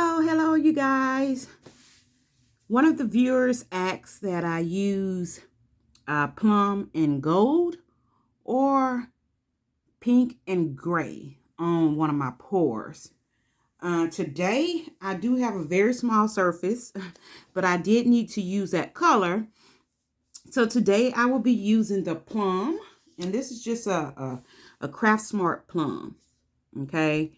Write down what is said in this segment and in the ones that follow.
Hello, you guys. One of the viewers asked that I use plum and gold or pink and gray on one of my pours. Today, I do have a very small surface, but I did need to use that color. So today, I will be using the plum, and this is just a Craft Smart plum, okay?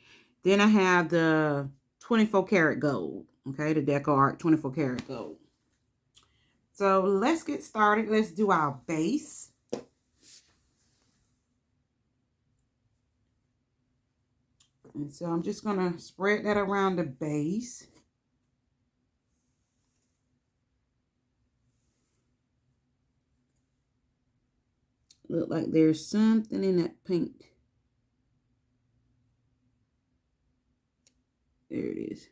Then I have the 24 karat gold. Okay, the Decoart 24 karat gold. So let's get started. Let's do our base. And so I'm just going to spread that around the base. Look like there's something in that pink. There it is.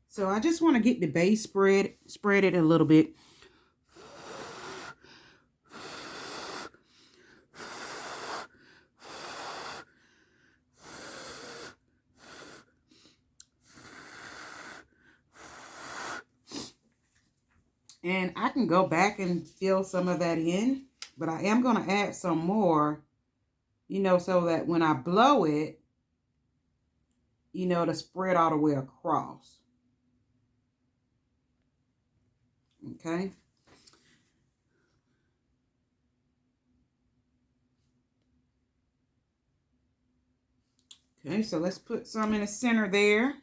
So I just want to get the base spread it a little bit. And I can go back and fill some of that in, but I am going to add some more, so that when I blow it, to spread all the way across. Okay. Okay, so let's put some in the center there.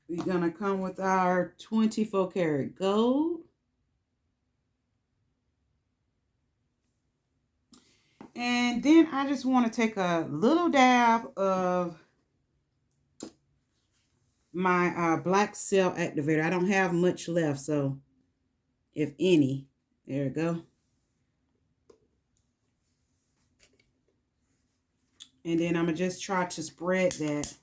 We're going to come with our 24 karat gold. And then I just want to take a little dab of my black cell activator. I don't have much left, so if any, there we go. And then I'm going to just try to spread that.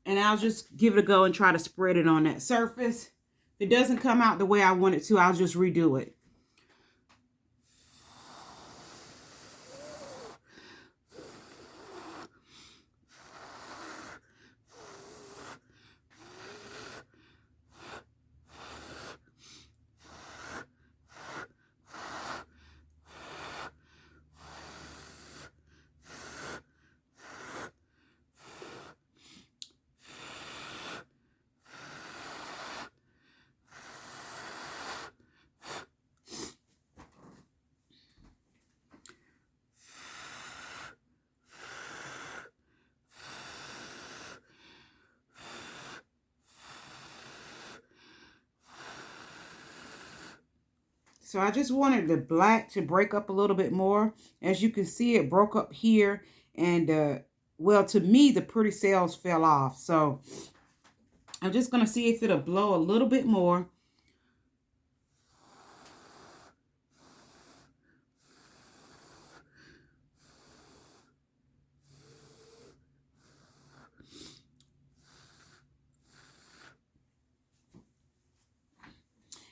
And I'll just give it a go and try to spread it on that surface. If it doesn't come out the way I want it to, I'll just redo it. So I just wanted the black to break up a little bit more. As you can see, it broke up here. And, well, to me, the pretty cells fell off. So I'm just going to see if it'll blow a little bit more.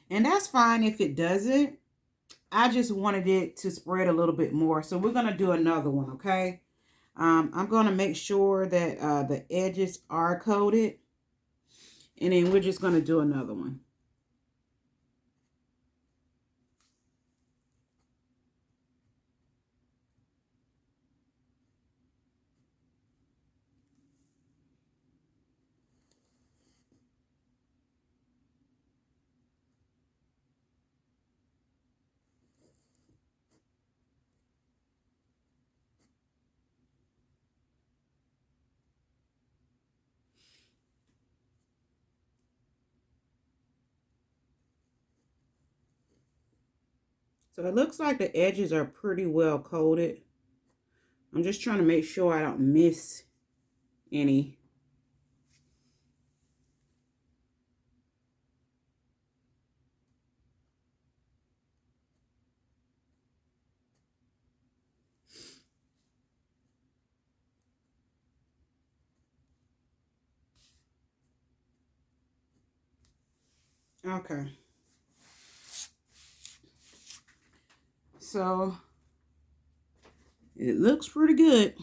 And that's fine if it doesn't. I just wanted it to spread a little bit more. So we're going to do another one, okay? I'm going to make sure that the edges are coated. And then we're just going to do another one. So it looks like the edges are pretty well coated. I'm just trying to make sure I don't miss any. Okay. So it looks pretty good.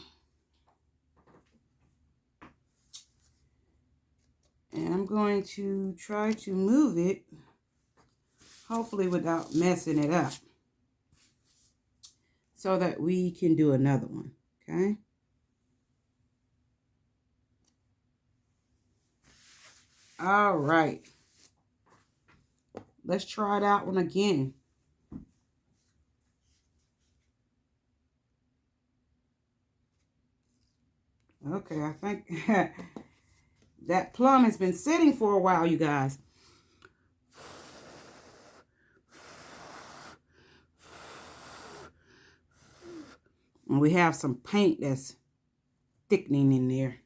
And I'm going to try to move it, hopefully without messing it up, so that we can do another one, okay? All right. Let's try that one again. Okay, I think that plum has been sitting for a while, you guys. And we have some paint that's thickening in there.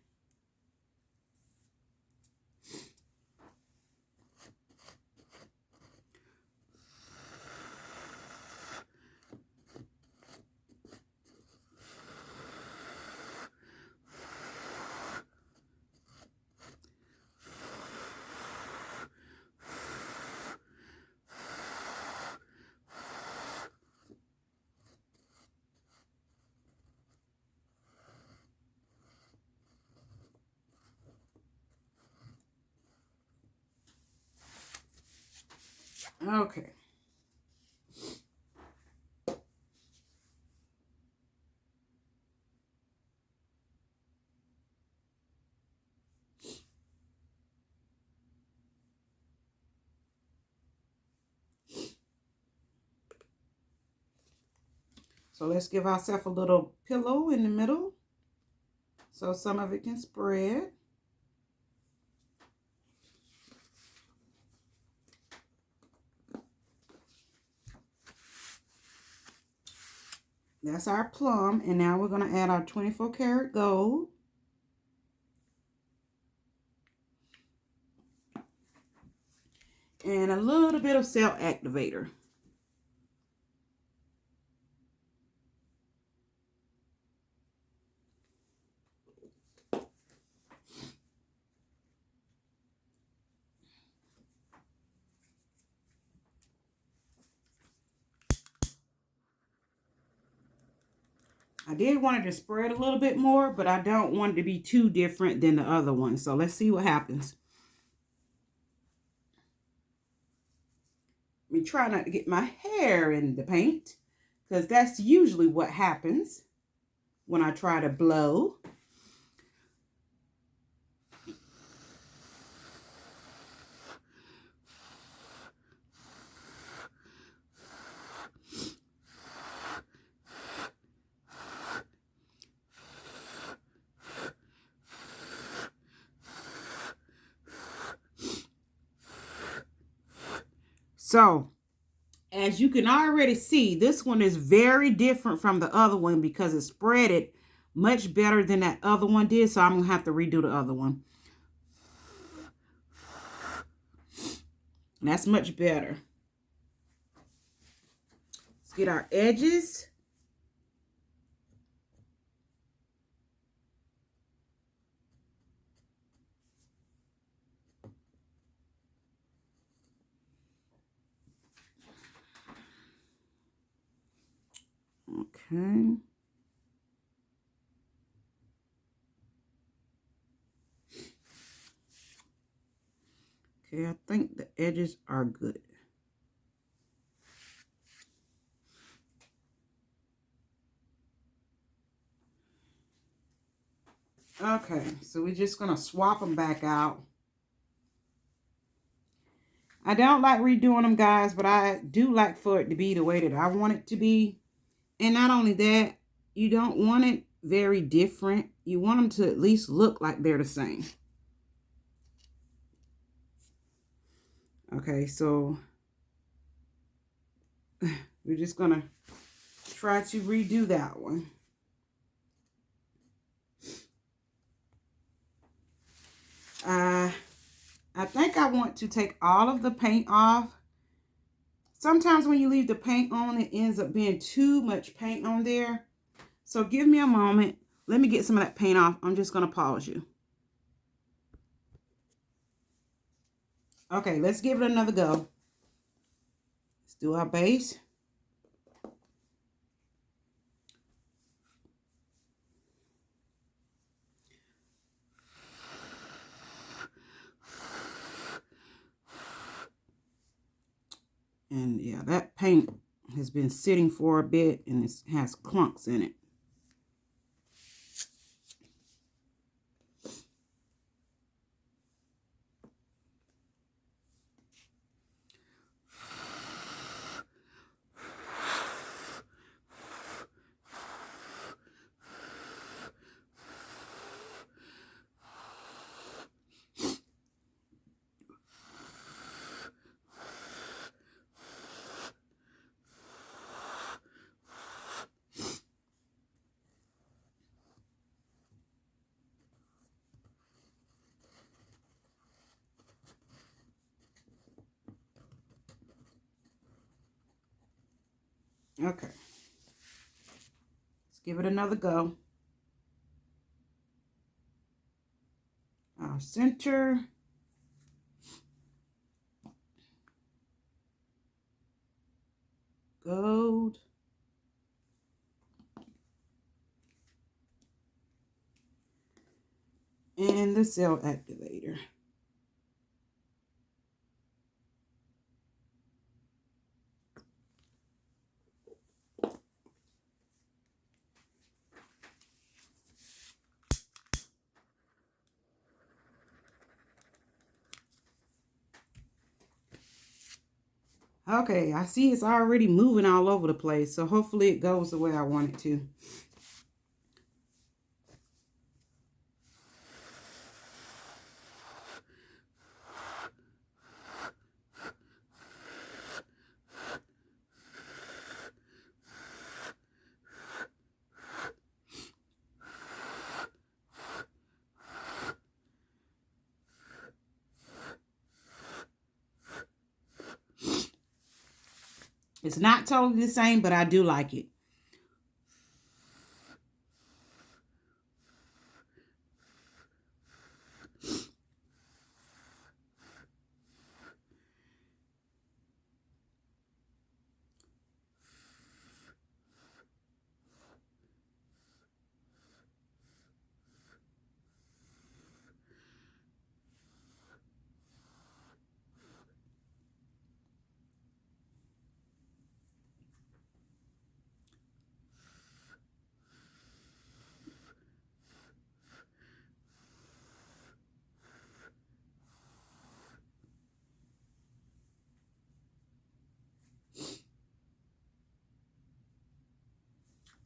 Okay. So let's give ourselves a little pillow in the middle so some of it can spread. That's our plum, and now we're going to add our 24 karat gold. And a little bit of cell activator. I did want it to spread a little bit more, but I don't want it to be too different than the other one. So let's see what happens. Let me try not to get my hair in the paint, because that's usually what happens when I try to blow. So, as you can already see, this one is very different from the other one because it spread it much better than that other one did. So I'm going to have to redo the other one. And that's much better. Let's get our edges. Okay. Okay, I think the edges are good. Okay, so we're just going to swap them back out. I don't like redoing them, guys, but I do like for it to be the way that I want it to be. And not only that, you don't want it very different. You want them to at least look like they're the same. Okay, so we're just going to try to redo that one. I think I want to take all of the paint off. Sometimes when you leave the paint on, it ends up being too much paint on there. So give me a moment. Let me get some of that paint off. I'm just going to pause you. Okay, let's give it another go. Let's do our base. And yeah, that paint has been sitting for a bit and it has clumps in it. Okay. Let's give it another go. Our center. Gold. And the cell activator. Okay, I see it's already moving all over the place, so hopefully it goes the way I want it to. It's not totally the same, but I do like it.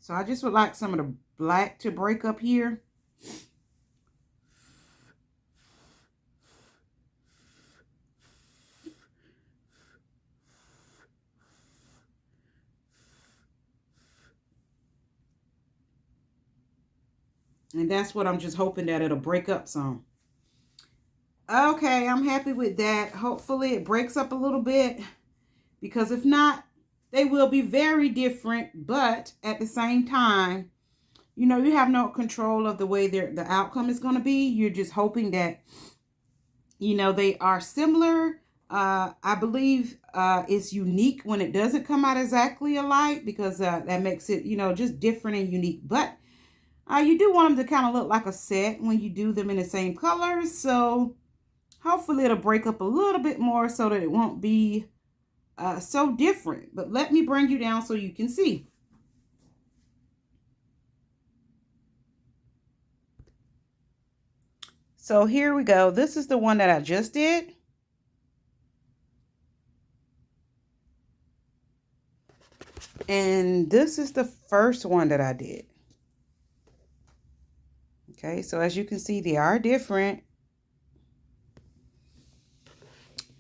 So I just would like some of the black to break up here. And that's what I'm just hoping that it'll break up some. Okay, I'm happy with that. Hopefully it breaks up a little bit, because if not, they will be very different. But at the same time, you know, you have no control of the way the outcome is going to be. You're just hoping that, you know, they are similar. I believe it's unique when it doesn't come out exactly alike, because that makes it, you know, just different and unique. But you do want them to kind of look like a set when you do them in the same colors. So hopefully it'll break up a little bit more so that it won't be so different. But let me bring you down so you can see. So here we go. This is the one that I just did. And this is the first one that I did. Okay, so as you can see, they are different.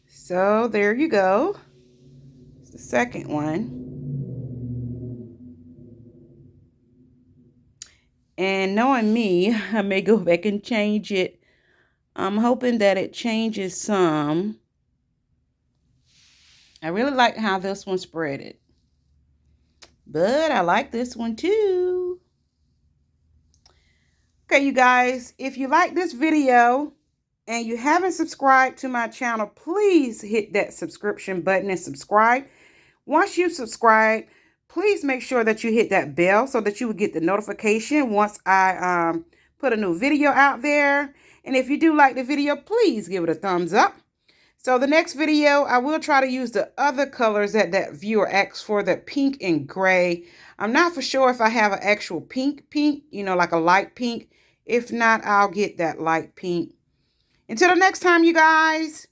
So there you go. It's the second one. And knowing me, I may go back and change it. I'm hoping that it changes some. I really like how this one spread it. But I like this one too. Okay, you guys, if you like this video and you haven't subscribed to my channel, please hit that subscription button and subscribe. Once you subscribe, please make sure that you hit that bell so that you will get the notification once I put a new video out there. And if you do like the video, please give it a thumbs up. So the next video, I will try to use the other colors that viewer asked for, the pink and gray. I'm not for sure if I have an actual pink, you know, like a light pink. If not, I'll get that light pink. Until the next time, you guys.